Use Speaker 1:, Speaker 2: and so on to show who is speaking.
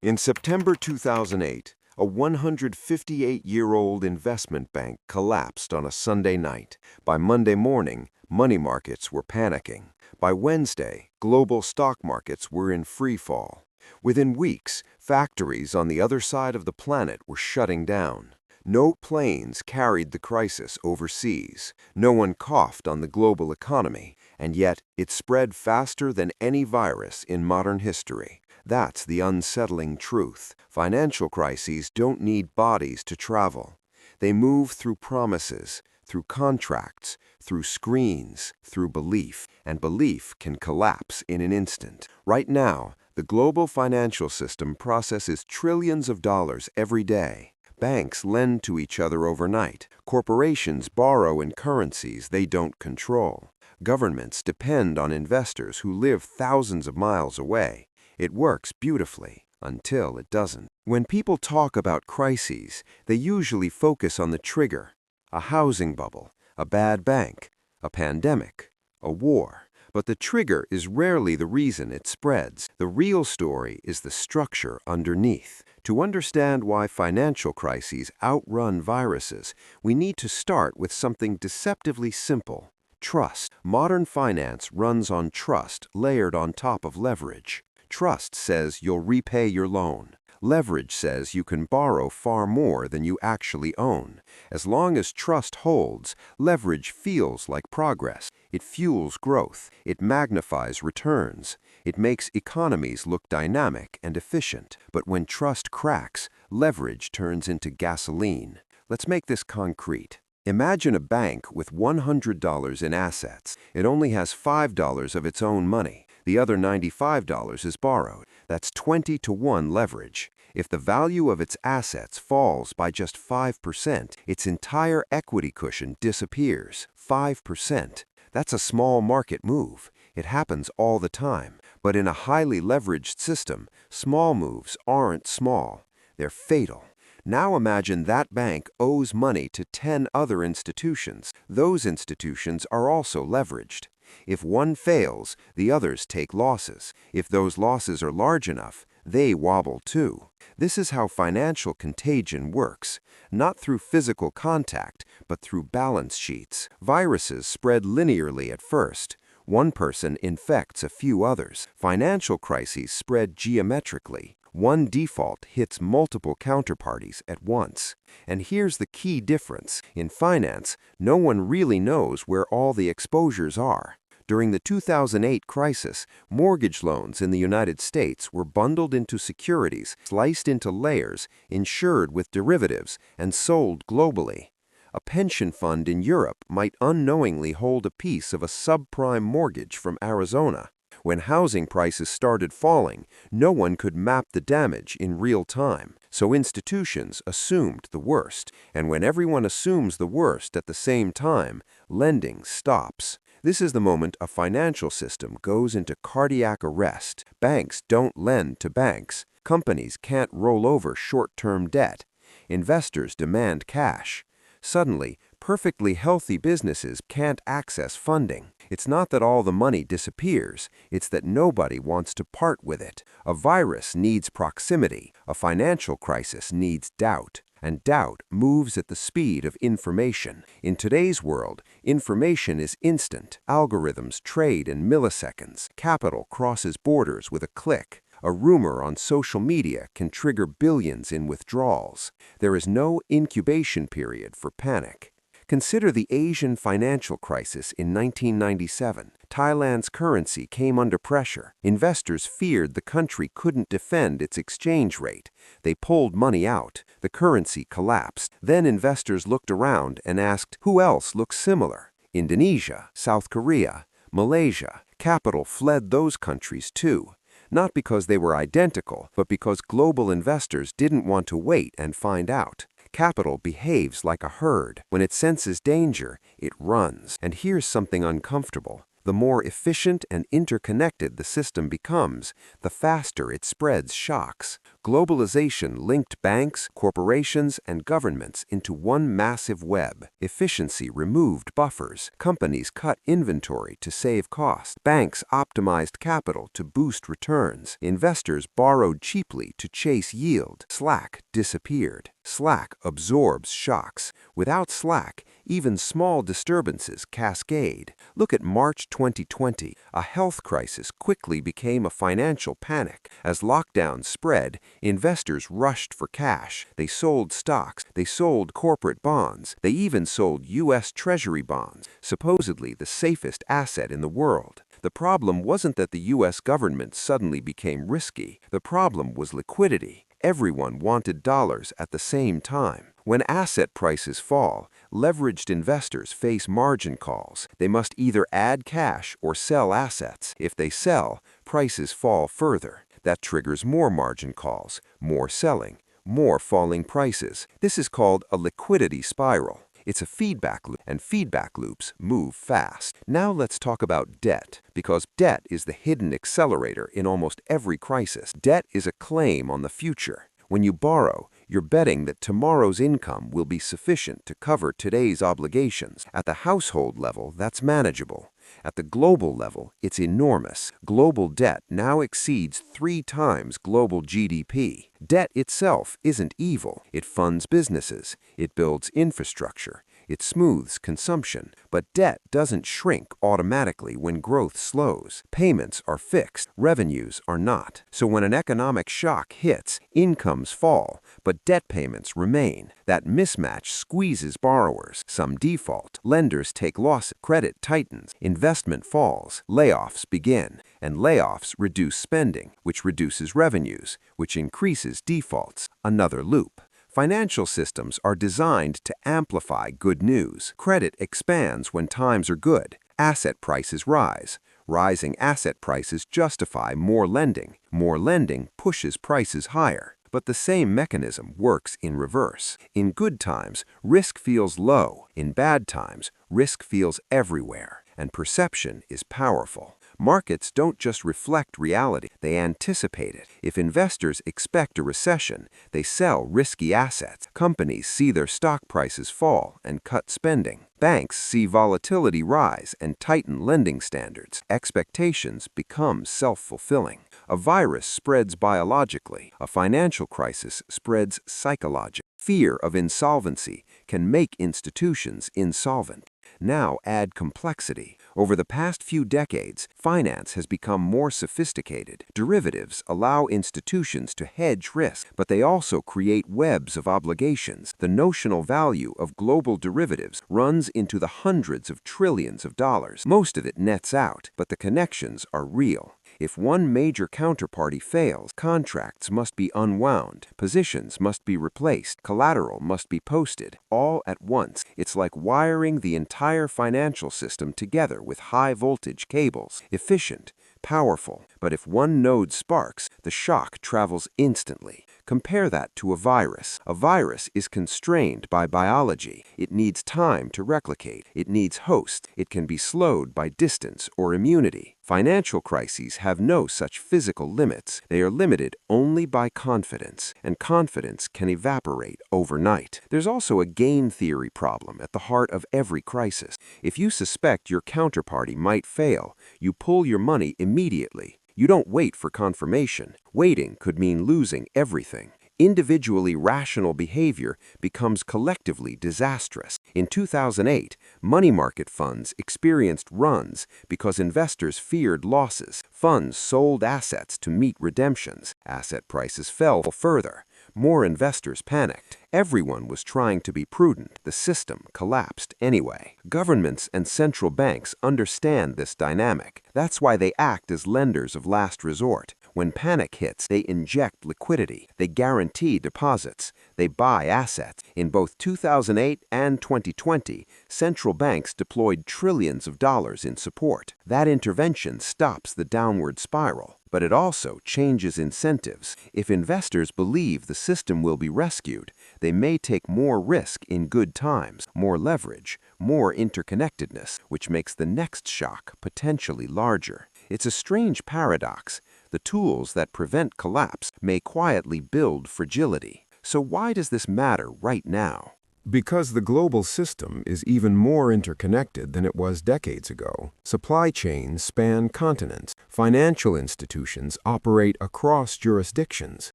Speaker 1: In September 2008, a 158-year-old investment bank collapsed on a Sunday night. By Monday morning, money markets were panicking. By Wednesday, global stock markets were in free fall. Within weeks, factories on the other side of the planet were shutting down. No planes carried the crisis overseas. No one coughed on the global economy. And yet, it spread faster than any virus in modern history. That's the unsettling truth. Financial crises don't need bodies to travel. They move through promises, through contracts, through screens, through belief, and belief can collapse in an instant. Right now, the global financial system processes trillions of dollars every day. Banks lend to each other overnight. Corporations borrow in currencies they don't control. Governments depend on investors who live thousands of miles away. It works beautifully until it doesn't. When people talk about crises, they usually focus on the trigger: a housing bubble, a bad bank, a pandemic, a war. But the trigger is rarely the reason it spreads. The real story is the structure underneath. To understand why financial crises outrun viruses, we need to start with something deceptively simple: trust. Modern finance runs on trust layered on top of leverage. Trust says you'll repay your loan. Leverage says you can borrow far more than you actually own. As long as trust holds, leverage feels like progress. It fuels growth. It magnifies returns. It makes economies look dynamic and efficient. But when trust cracks, leverage turns into gasoline. Let's make this concrete. Imagine a bank with $100 in assets. It only has $5 of its own money. The other $95 is borrowed. That's 20-to-1 leverage. If the value of its assets falls by just 5%, its entire equity cushion disappears. 5%. That's a small market move. It happens all the time. But in a highly leveraged system, small moves aren't small. They're fatal. Now imagine that bank owes money to 10 other institutions. Those institutions are also leveraged. If one fails, the others take losses. If those losses are large enough, they wobble too. This is how financial contagion works, not through physical contact, but through balance sheets. Viruses spread linearly at first. One person infects a few others. Financial crises spread geometrically. One default hits multiple counterparties at once. And here's the key difference. In finance, no one really knows where all the exposures are. During the 2008 crisis, mortgage loans in the United States were bundled into securities, sliced into layers, insured with derivatives, and sold globally. A pension fund in Europe might unknowingly hold a piece of a subprime mortgage from Arizona. When housing prices started falling, no one could map the damage in real time. So institutions assumed the worst. And when everyone assumes the worst at the same time, lending stops. This is the moment a financial system goes into cardiac arrest. Banks don't lend to banks. Companies can't roll over short-term debt. Investors demand cash. Suddenly, perfectly healthy businesses can't access funding. It's not that all the money disappears, it's that nobody wants to part with it. A virus needs proximity. A financial crisis needs doubt. And doubt moves at the speed of information. In today's world, information is instant. Algorithms trade in milliseconds. Capital crosses borders with a click. A rumor on social media can trigger billions in withdrawals. There is no incubation period for panic. Consider the Asian financial crisis in 1997. Thailand's currency came under pressure. Investors feared the country couldn't defend its exchange rate. They pulled money out. The currency collapsed. Then investors looked around and asked, who else looks similar? Indonesia, South Korea, Malaysia. Capital fled those countries too. Not because they were identical, but because global investors didn't want to wait and find out. Capital behaves like a herd. When it senses danger, it runs. And here's something uncomfortable. The more efficient and interconnected the system becomes, the faster it spreads shocks. Globalization linked banks, corporations, and governments into one massive web. Efficiency removed buffers. Companies cut inventory to save cost. Banks optimized capital to boost returns. Investors borrowed cheaply to chase yield. Slack disappeared. Slack absorbs shocks. Without slack, even small disturbances cascade. Look at March 2020. A health crisis quickly became a financial panic. As lockdowns spread, investors rushed for cash. They sold stocks. They sold corporate bonds. They even sold U.S. Treasury bonds, supposedly the safest asset in the world. The problem wasn't that the U.S. government suddenly became risky. The problem was liquidity. Everyone wanted dollars at the same time. When asset prices fall, leveraged investors face margin calls. They must either add cash or sell assets. If they sell, prices fall further. That triggers more margin calls, more selling, more falling prices. This is called a liquidity spiral. It's a feedback loop, and feedback loops move fast. Now let's talk about debt, because debt is the hidden accelerator in almost every crisis. Debt is a claim on the future. When you borrow, you're betting that tomorrow's income will be sufficient to cover today's obligations. At the household level, that's manageable. At the global level, it's enormous. Global debt now exceeds 3 times global GDP. Debt itself isn't evil. It funds businesses. It builds infrastructure. It smooths consumption. But debt doesn't shrink automatically when growth slows. Payments are fixed. Revenues are not. So when an economic shock hits, incomes fall, but debt payments remain. That mismatch squeezes borrowers. Some default. Lenders take losses. Credit tightens. Investment falls. Layoffs begin. And layoffs reduce spending, which reduces revenues, which increases defaults. Another loop. Financial systems are designed to amplify good news. Credit expands when times are good. Asset prices rise. Rising asset prices justify more lending. More lending pushes prices higher. But the same mechanism works in reverse. In good times, risk feels low. In bad times, risk feels everywhere. And perception is powerful. Markets don't just reflect reality, they anticipate it. If investors expect a recession, they sell risky assets. Companies see their stock prices fall and cut spending. Banks see volatility rise and tighten lending standards. Expectations become self-fulfilling. A virus spreads biologically. A financial crisis spreads psychologically. Fear of insolvency can make institutions insolvent. Now add complexity. Over the past few decades, finance has become more sophisticated. Derivatives allow institutions to hedge risk, but they also create webs of obligations. The notional value of global derivatives runs into the hundreds of trillions of dollars. Most of it nets out, but the connections are real. If one major counterparty fails, contracts must be unwound, positions must be replaced, collateral must be posted, all at once. It's like wiring the entire financial system together with high-voltage cables. Efficient, powerful, but if one node sparks, the shock travels instantly. Compare that to a virus. A virus is constrained by biology. It needs time to replicate. It needs hosts. It can be slowed by distance or immunity. Financial crises have no such physical limits. They are limited only by confidence, and confidence can evaporate overnight. There's also a game theory problem at the heart of every crisis. If you suspect your counterparty might fail, you pull your money immediately. You don't wait for confirmation. Waiting could mean losing everything. Individually rational behavior becomes collectively disastrous. In 2008, money market funds experienced runs because investors feared losses. Funds sold assets to meet redemptions. Asset prices fell further. More investors panicked. Everyone was trying to be prudent. The system collapsed anyway. Governments and central banks understand this dynamic. That's why they act as lenders of last resort. When panic hits, they inject liquidity. They guarantee deposits. They buy assets. In both 2008 and 2020, central banks deployed trillions of dollars in support. That intervention stops the downward spiral. But it also changes incentives. If investors believe the system will be rescued, they may take more risk in good times, more leverage, more interconnectedness, which makes the next shock potentially larger. It's a strange paradox. The tools that prevent collapse may quietly build fragility. So why does this matter right now?
Speaker 2: Because the global system is even more interconnected than it was decades ago. Supply chains span continents. Financial institutions operate across jurisdictions.